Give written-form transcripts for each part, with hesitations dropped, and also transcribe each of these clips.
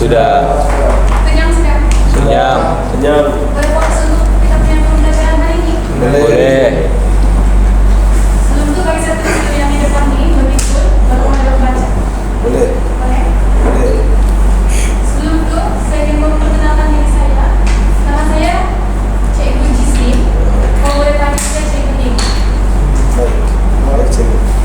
Sudah. Kenyang sudah? Kenyang. Kenyang. Boleh fokus untuk kita punya pembelajaran hari ini? Boleh. Sebelum itu bagi satu video yang di depan ini, lebih full, baru ada baca. Boleh. Boleh? Boleh. Sebelum itu, saya ingin memperkenalkan diri saya. Nama saya Cikgu Jislim. Kalau boleh panggil saya Cikgu Ning. Baik. Baik, cikgu.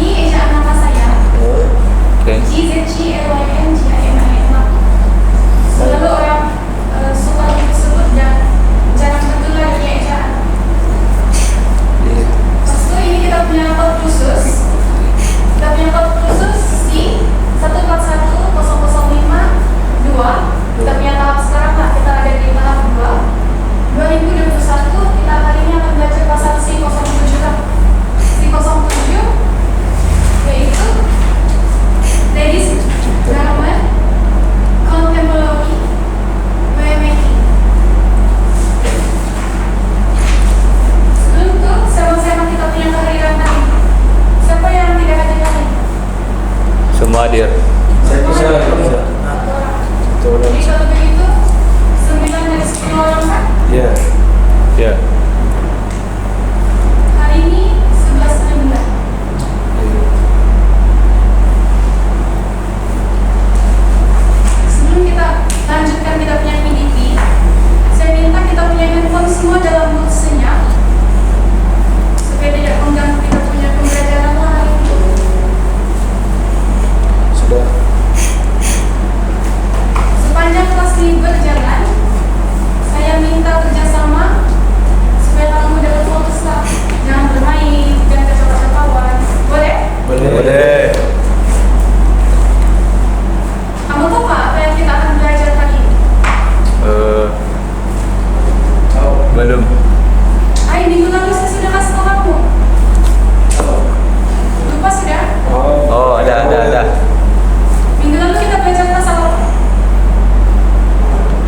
Ini ejaan nama saya. Oke. GZCLYNGIMIN. Selalu orang suka disebut dan jarang betul lagi ejaan. Lepas itu ini kita punya kod khusus. Kita punya kod khusus C 141005-2. Kita punya tahap sekarang Pak, kita ada di tahap 2. 2021 kita kali ini akan belajar pasal C07 Pak. C07 yaitu tradisi, drama, contemporary, way-making. Sebelum itu, sama-sama kita punya kehadiran tadi. Siapa yang tidak hadir hari ini? Semua hadir. Saya bisa. Satu orang. Jadi kalau begitu, 9 dari 10 orang kan? Ya. Ya. Hari ini 11 bulan. Sebelum kita lanjutkan kita punya PDP, saya minta kita punya handphone semua dalam mode senyap supaya tidak mengganggu kita punya pembelajaran hari ini. Sudah. Sepanjang kelas ini berjalan, saya minta kerjasama supaya kamu dapat fokus lah. Jangan bermain, jangan kacau-kacauan. Boleh? Boleh. Kamu tahu Pak apa yang kita akan belajar hari ini? Belum. Minggu lalu saya sudah kasih tahu kamu. Lupa sudah? Oh, ada. Minggu lalu kita belajar pasal apa?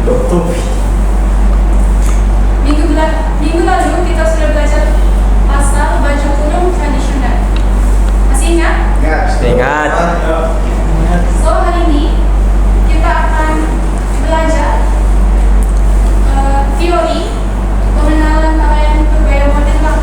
Dokter. Minggu lalu kita sudah belajar pasal baju kurung tradisional. Masih ingat? Ingat. So hari ini kita akan belajar teori pengenalan pakaian bergaya modern Pak.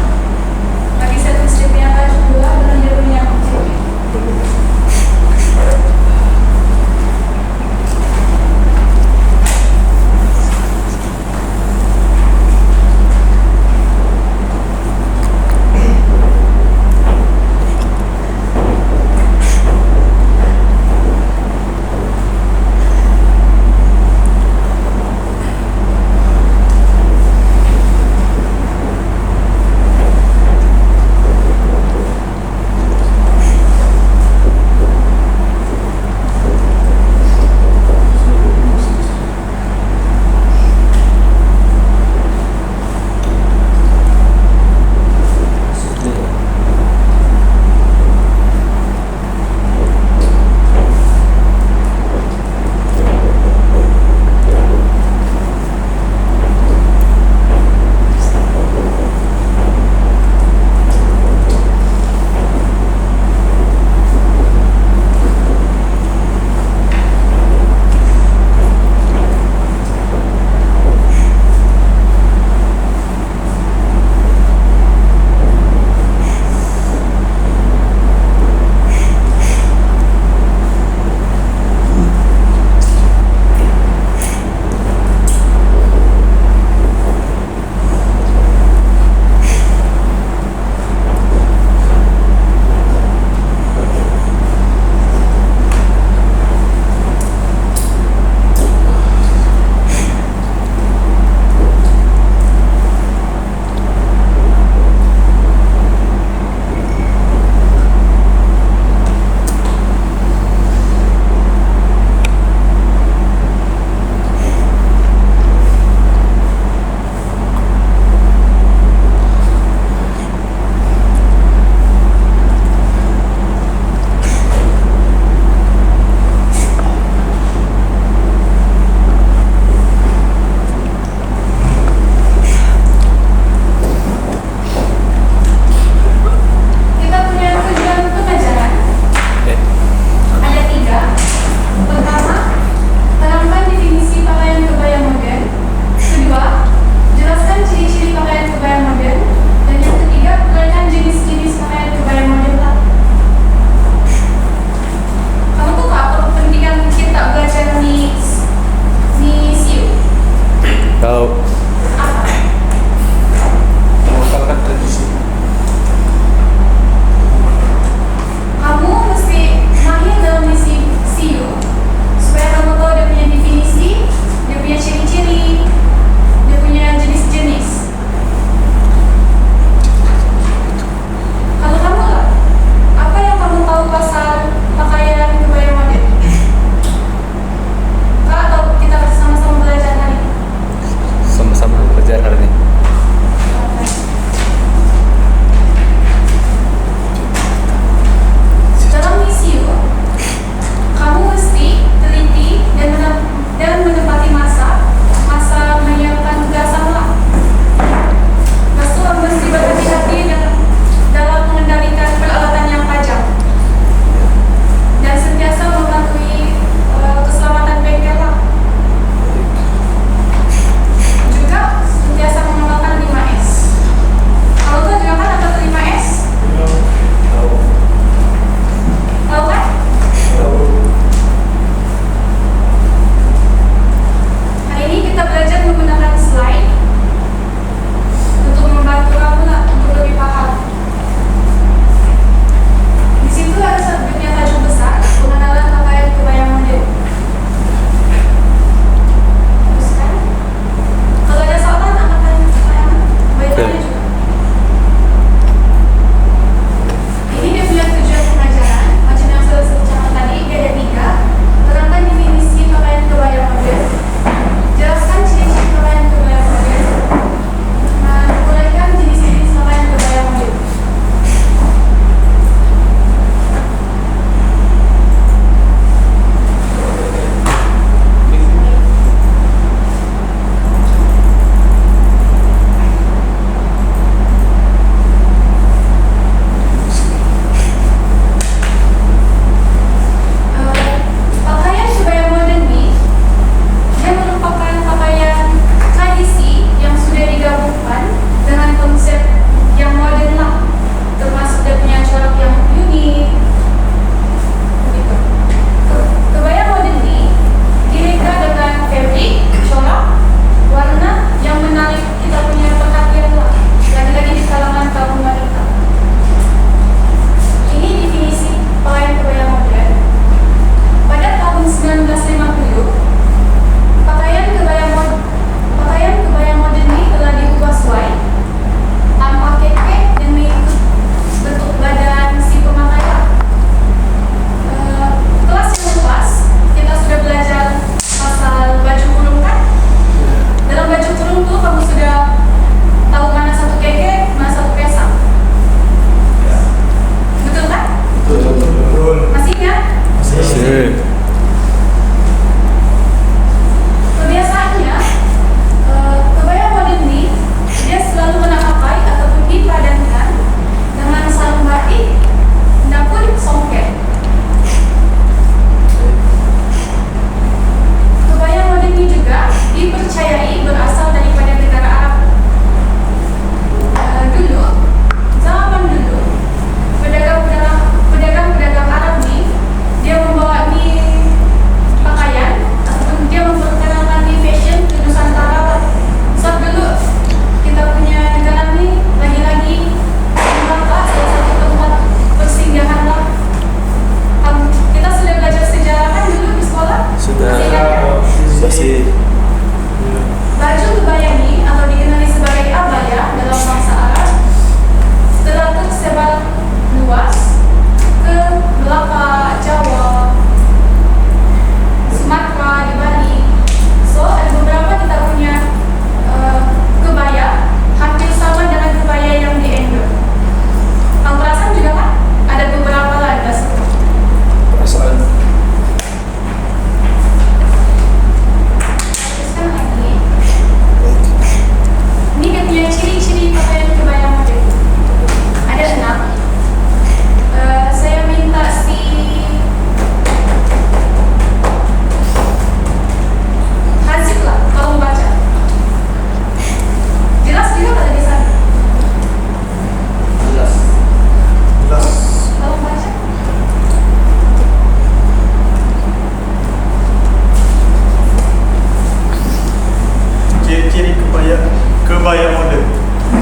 kebaya modern.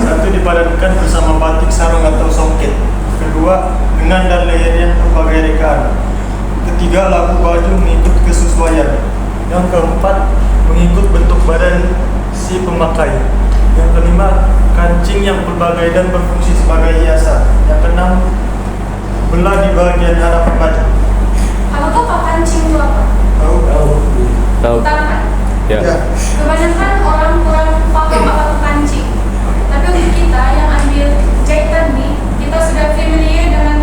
Satu dipadankan bersama batik sarung atau songket. Kedua, dengan dan lehernya berbagai rekaan. Ketiga, laku baju mengikut kesesuaian. Yang keempat, mengikut bentuk badan si pemakai. Yang kelima, kancing yang berbagai dan berfungsi sebagai hiasan. Yang keenam, belah di bagian hadapan baju. Kamu tahu apa kancing itu apa? Tahu? Tahu. Tahu kan? Ya. Kebanyakan orang kurang paham apa itu kancing. Tapi untuk kita yang ambil jahitan nih, kita sudah familiar dengan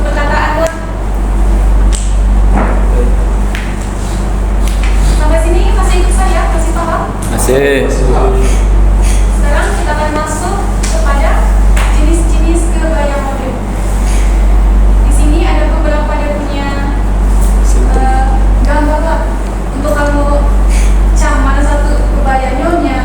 perkataan lah. Sampai sini masih ikut saya, masih paham? Masih. Sekarang kita akan masuk kepada jenis-jenis kebaya modern. Di sini ada beberapa dia punya gambar untuk kamu cam mana satu kebaya nyonya,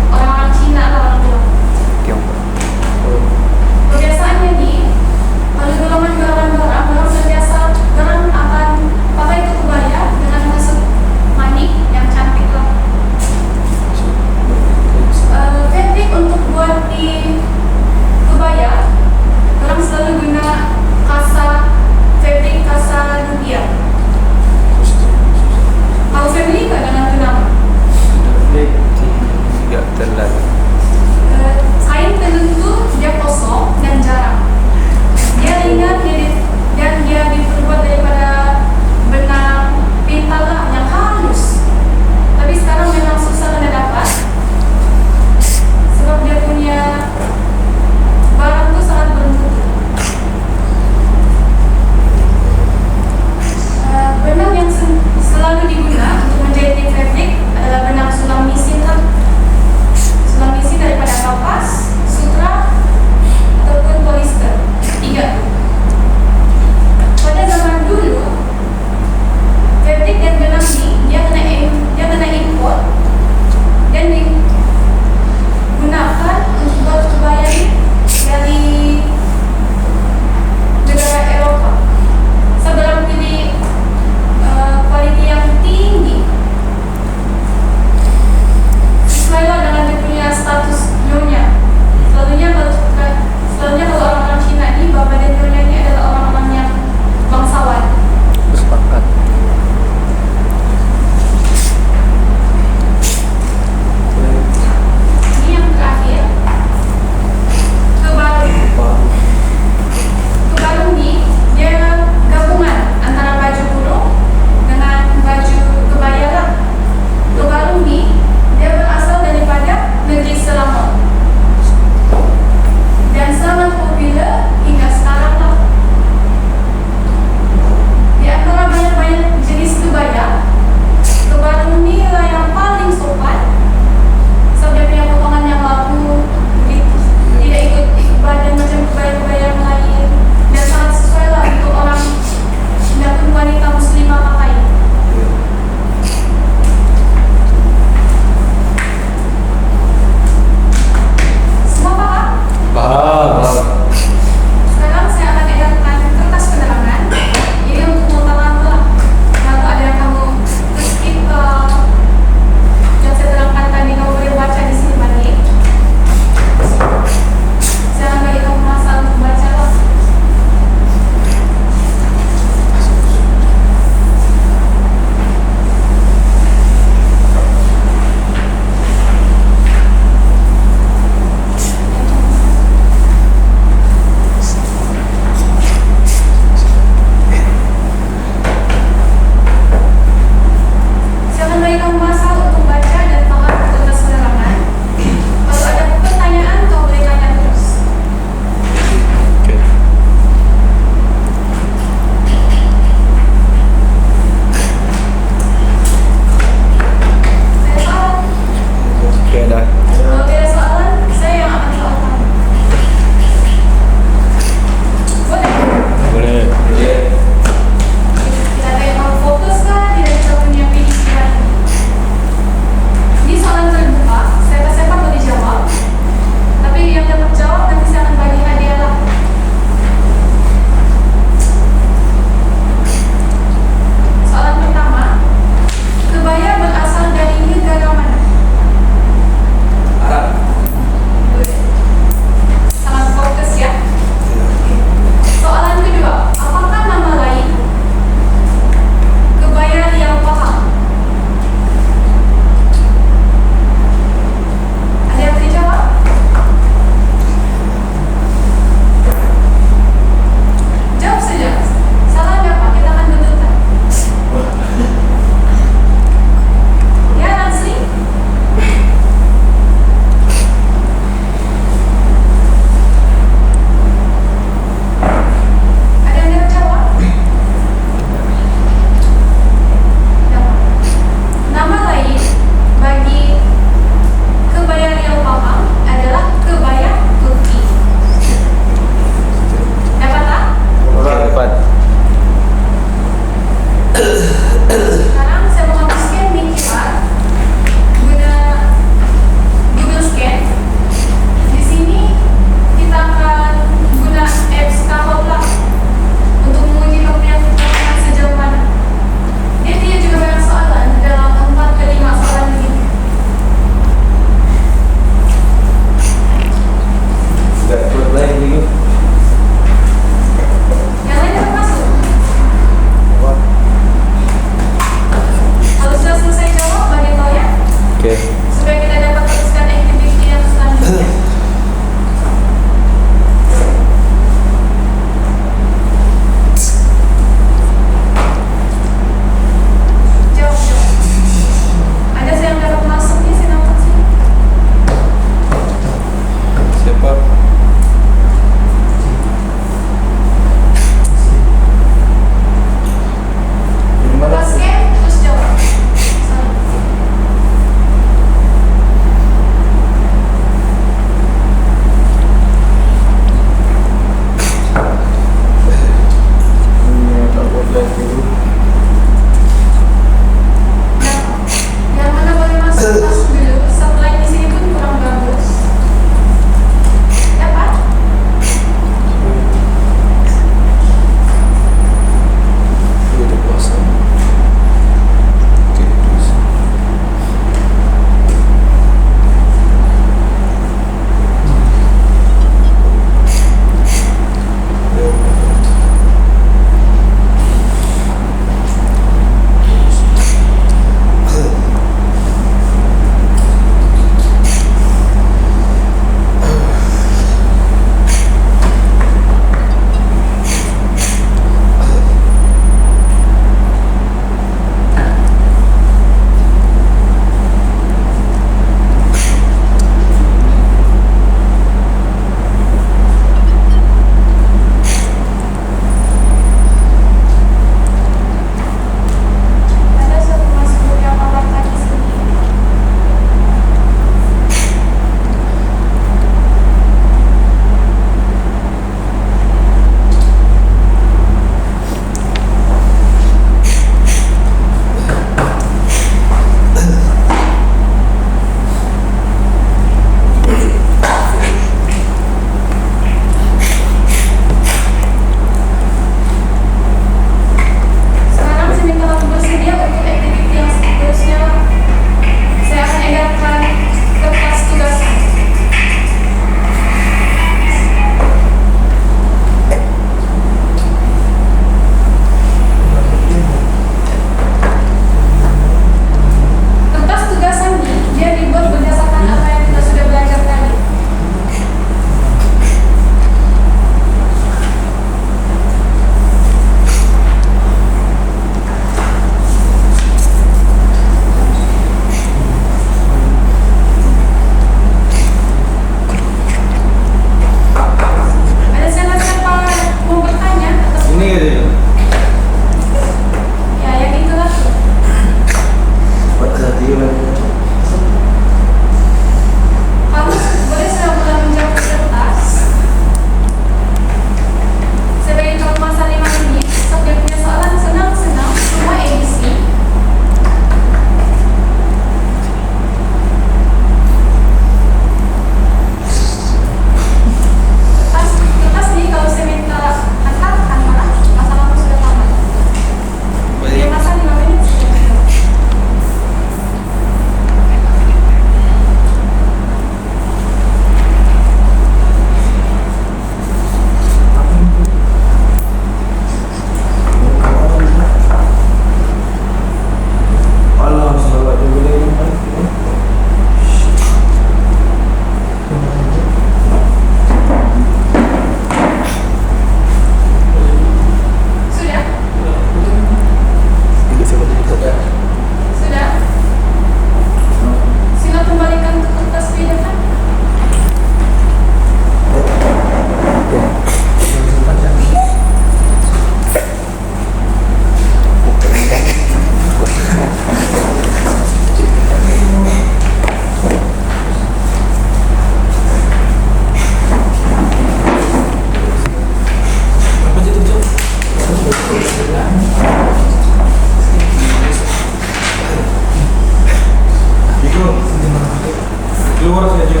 Keluar saja.